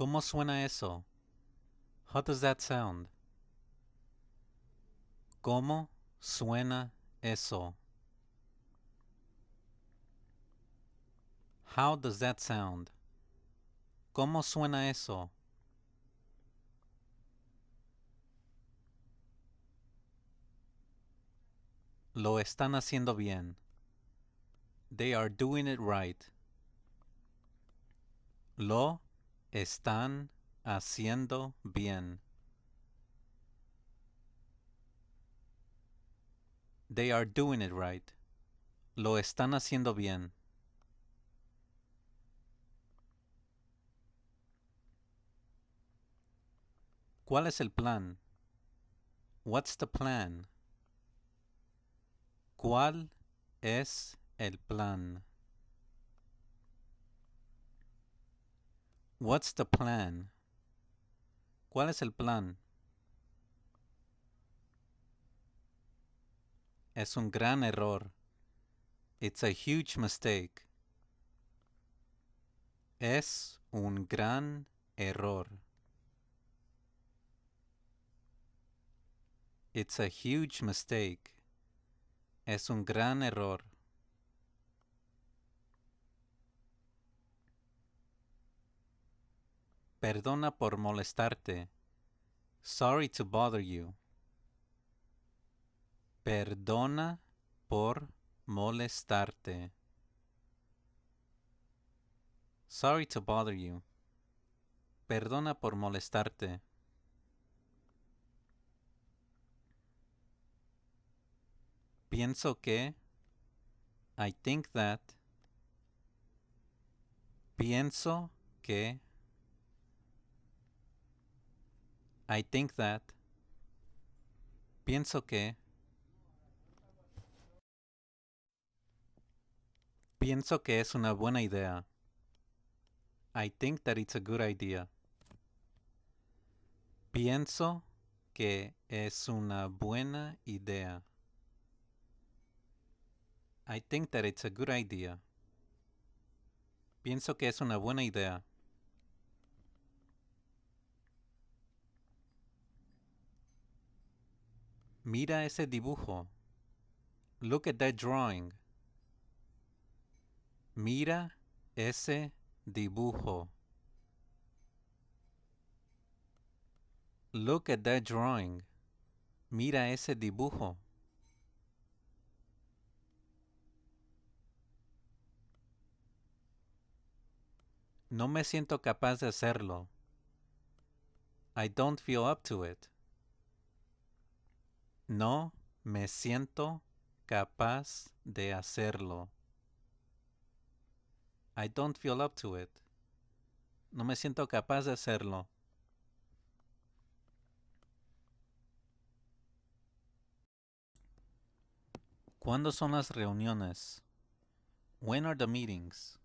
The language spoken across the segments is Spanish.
¿Cómo suena eso? How does that sound? ¿Cómo suena eso? How does that sound? ¿Cómo suena eso? Lo están haciendo bien. They are doing it right. Lo están haciendo bien. They are doing it right. Lo están haciendo bien. ¿Cuál es el plan? What's the plan? ¿Cuál es el plan? What's the plan? ¿Cuál es el plan? Es un gran error. It's a huge mistake. Es un gran error. It's a huge mistake. Es un gran error. Perdona por molestarte. Sorry to bother you. Perdona por molestarte. Sorry to bother you. Perdona por molestarte. Pienso que. I think that. Pienso que. I think that. Pienso que. Pienso que es una buena idea. I think that it's a good idea. Pienso que es una buena idea. I think that it's a good idea. Pienso que es una buena idea. Mira ese dibujo. Look at that drawing. Mira ese dibujo. Look at that drawing. Mira ese dibujo. No me siento capaz de hacerlo. I don't feel up to it. No me siento capaz de hacerlo. I don't feel up to it. No me siento capaz de hacerlo. ¿Cuándo son las reuniones? When are the meetings?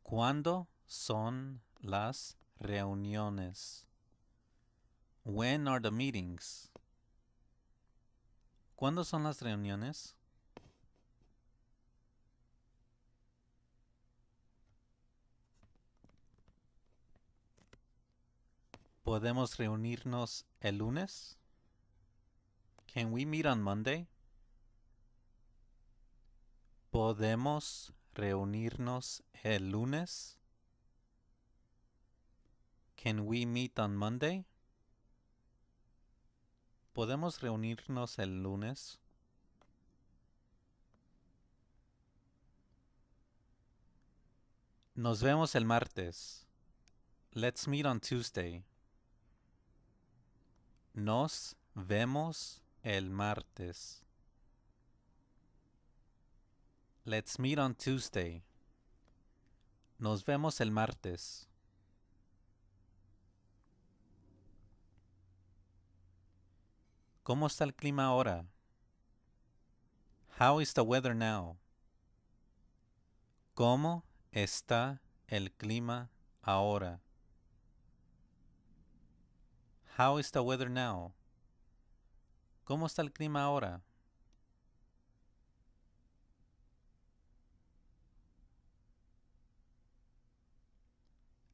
¿Cuándo son las reuniones? When are the meetings? ¿Cuándo son las reuniones? ¿Podemos reunirnos el lunes? Can we meet on Monday? ¿Podemos reunirnos el lunes? Can we meet on Monday? ¿Podemos reunirnos el lunes? Nos vemos el martes. Let's meet on Tuesday. Nos vemos el martes. Let's meet on Tuesday. Nos vemos el martes. ¿Cómo está el clima ahora? How is the weather now? ¿Cómo está el clima ahora? How is the weather now? ¿Cómo está el clima ahora?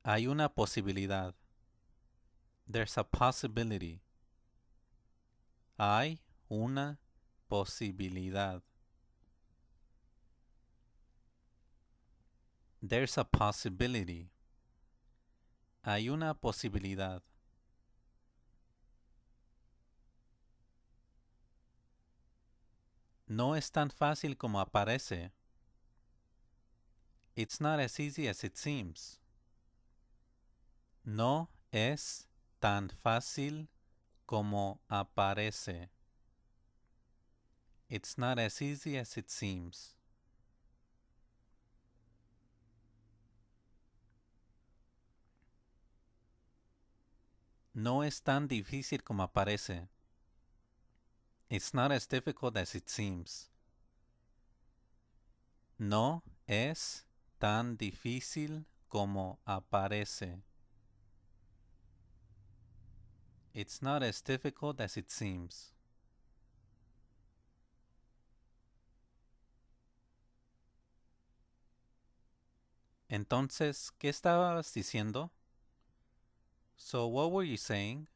Hay una posibilidad. There's a possibility. Hay una posibilidad. There's a possibility. Hay una posibilidad. No es tan fácil como aparece. It's not as easy as it seems. No es tan fácil como aparece. It's not as easy as it seems. No es tan difícil como aparece. It's not as difficult as it seems. No es tan difícil como aparece. It's not as difficult as it seems. Entonces, ¿qué estabas diciendo? So, what were you saying?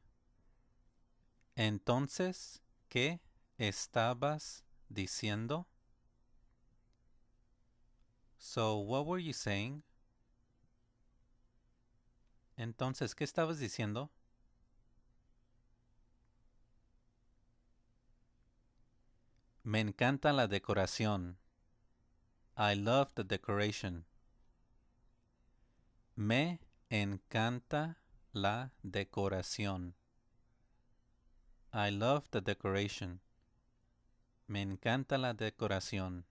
Entonces, ¿qué estabas diciendo? So, what were you saying? Entonces, ¿qué estabas diciendo? Me encanta la decoración. I love the decoration. Me encanta la decoración. I love the decoration. Me encanta la decoración.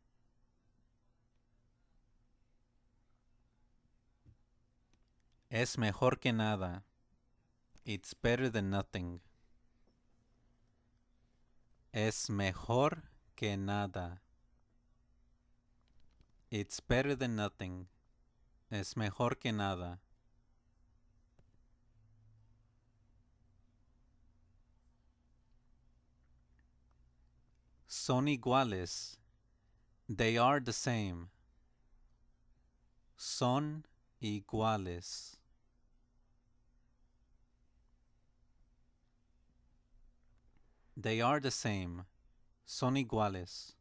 Es mejor que nada. It's better than nothing. Es mejor que nada. It's better than nothing. Es mejor que nada. Son iguales. They are the same. Son iguales. They are the same. Son iguales.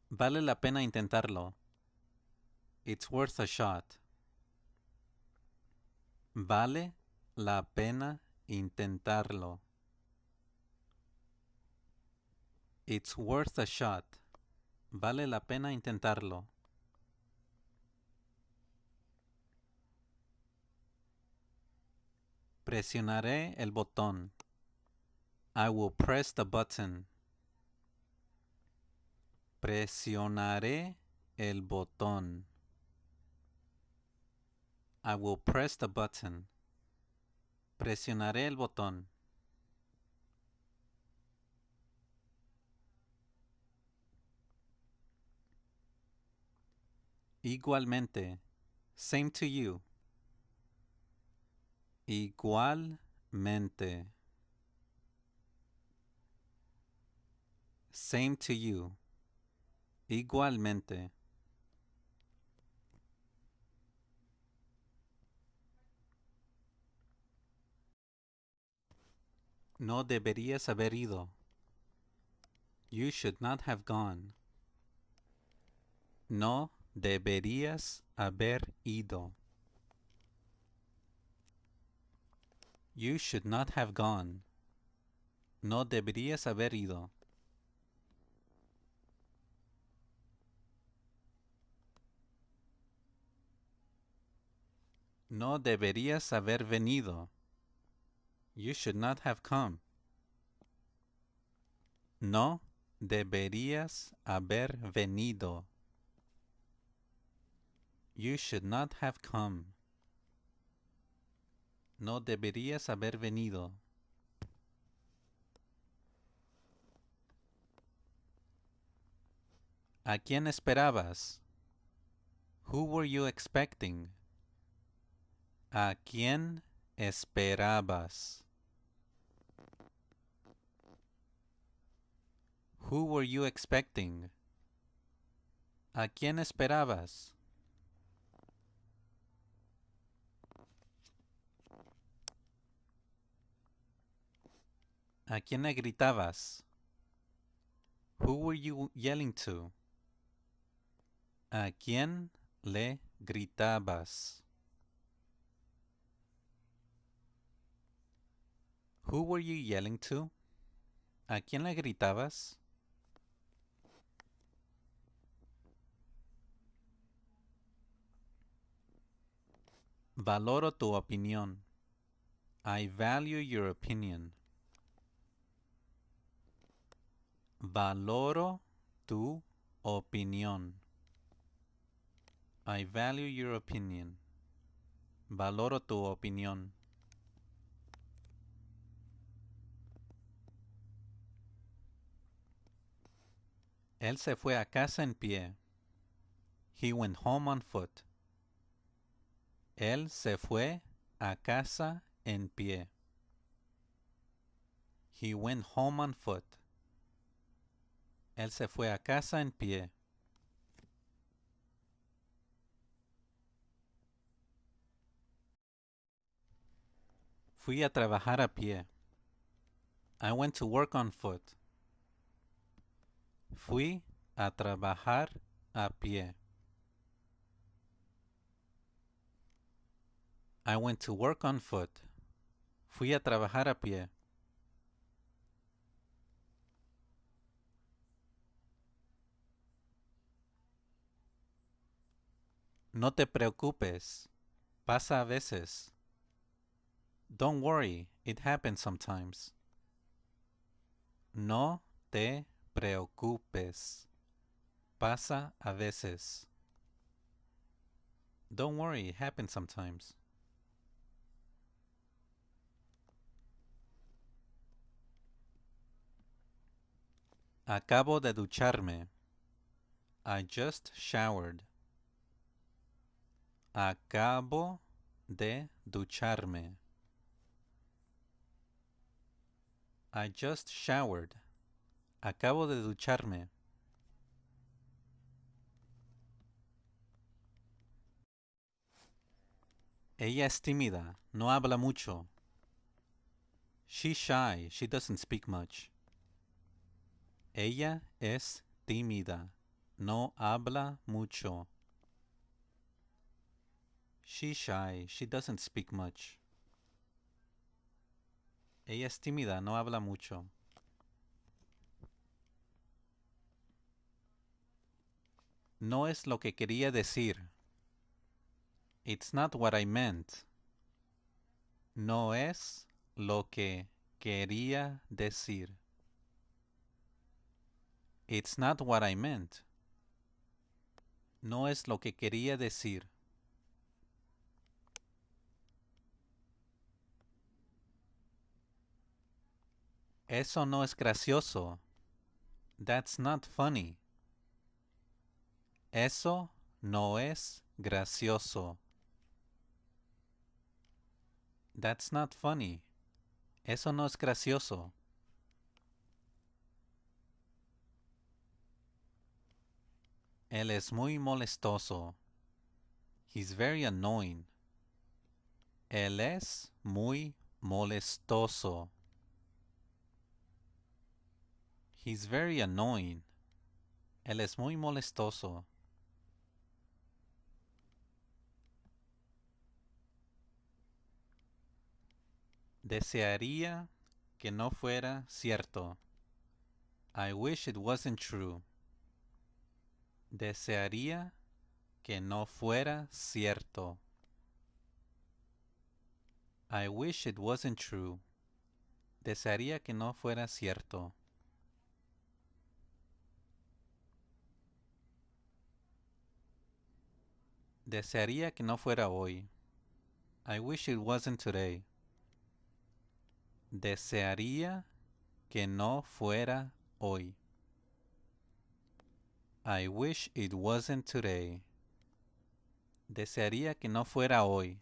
Vale la pena intentarlo. It's worth a shot. Vale la pena intentarlo. It's worth a shot. Vale la pena intentarlo. Presionaré el botón. I will press the button. Presionaré el botón. I will press the button. Presionaré el botón. Igualmente. Same to you. Igualmente. Same to you. Igualmente. No deberías haber ido. You should not have gone. No deberías haber ido. You should not have gone. No deberías haber ido. No deberías haber venido. You should not have come. No deberías haber venido. You should not have come. No deberías haber venido. ¿A quién esperabas? Who were you expecting? ¿A quién esperabas? Who were you expecting? ¿A quién esperabas? ¿A quién le gritabas? Who were you yelling to? ¿A quién le gritabas? Who were you yelling to? ¿A quién le gritabas? Valoro tu opinión. I value your opinion. Valoro tu opinión. I value your opinion. Valoro tu opinión. Él se fue a casa en pie. He went home on foot. Él se fue a casa en pie. He went home on foot. Él se fue a casa en pie. Fui a trabajar a pie. I went to work on foot. Fui a trabajar a pie. I went to work on foot. Fui a trabajar a pie. No te preocupes. Pasa a veces. Don't worry, it happens sometimes. No te preocupes. Pasa a veces. Don't worry, it happens sometimes. Acabo de ducharme. I just showered. Acabo de ducharme. I just showered. Acabo de ducharme. Ella es tímida, no habla mucho. She's shy, she doesn't speak much. Ella es tímida, no habla mucho. She's shy, she doesn't speak much. Ella es tímida, no habla mucho. No es lo que quería decir. It's not what I meant. No es lo que quería decir. It's not what I meant. No es lo que quería decir. Eso no es gracioso. That's not funny. Eso no es gracioso. That's not funny. Eso no es gracioso. Él es muy molestoso. He's very annoying. Él es muy molestoso. He's very annoying. Él es muy molestoso. Desearía que no fuera cierto. I wish it wasn't true. Desearía que no fuera cierto. I wish it wasn't true. Desearía que no fuera cierto. Desearía que no fuera hoy. I wish it wasn't today. Desearía que no fuera hoy. I wish it wasn't today. Desearía que no fuera hoy.